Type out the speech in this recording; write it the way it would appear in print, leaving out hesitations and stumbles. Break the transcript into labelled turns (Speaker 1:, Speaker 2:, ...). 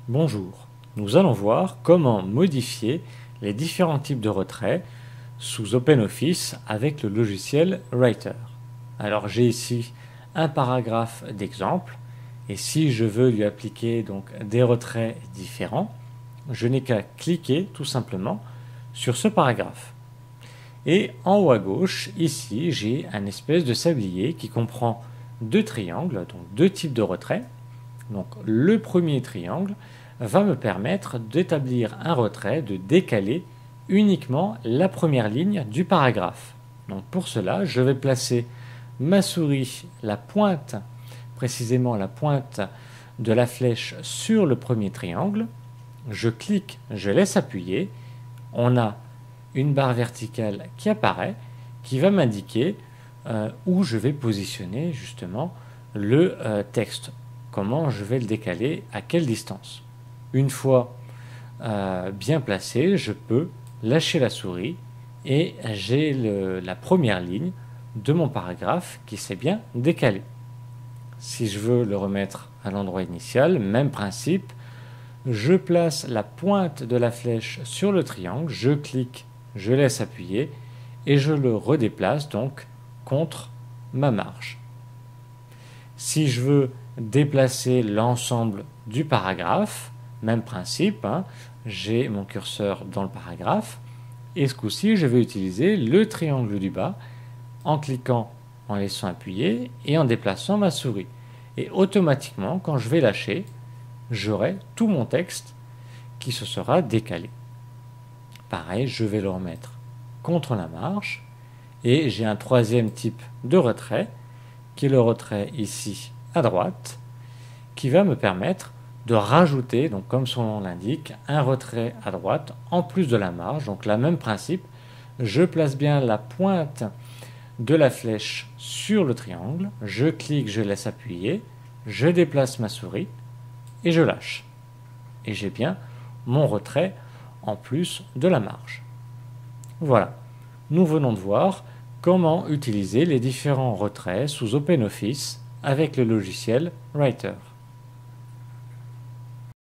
Speaker 1: Bonjour, nous allons voir comment modifier les différents types de retraits sous OpenOffice avec le logiciel Writer. Alors j'ai ici un paragraphe d'exemple et si je veux lui appliquer donc des retraits différents, je n'ai qu'à cliquer tout simplement sur ce paragraphe. Et en haut à gauche, ici, j'ai un espèce de sablier qui comprend deux triangles, donc deux types de retraits. Donc le premier triangle va me permettre d'établir un retrait, de décaler uniquement la première ligne du paragraphe. Donc pour cela, je vais placer ma souris, la pointe, précisément la pointe de la flèche sur le premier triangle. Je clique, je laisse appuyer. On a une barre verticale qui apparaît, qui va m'indiquer où je vais positionner justement le texte. Comment je vais le décaler, à quelle distance. Une fois bien placé, je peux lâcher la souris et j'ai la première ligne de mon paragraphe qui s'est bien décalée. Si je veux le remettre à l'endroit initial, même principe, je place la pointe de la flèche sur le triangle, je clique, je laisse appuyer et je le redéplace donc contre ma marge. Si je veux déplacer l'ensemble du paragraphe, même principe, j'ai mon curseur dans le paragraphe et ce coup-ci je vais utiliser le triangle du bas en cliquant, en laissant appuyer et en déplaçant ma souris. Et automatiquement, quand je vais lâcher, j'aurai tout mon texte qui se sera décalé. Pareil, je vais le remettre contre la marge et j'ai un troisième type de retrait qui est le retrait ici à droite qui va me permettre de rajouter, donc comme son nom l'indique, un retrait à droite en plus de la marge. Donc le même principe, je place bien la pointe de la flèche sur le triangle, je clique, je laisse appuyer, je déplace ma souris et je lâche. Et j'ai bien mon retrait en plus de la marge. Voilà, nous venons de voir comment utiliser les différents retraits sous OpenOffice avec le logiciel Writer.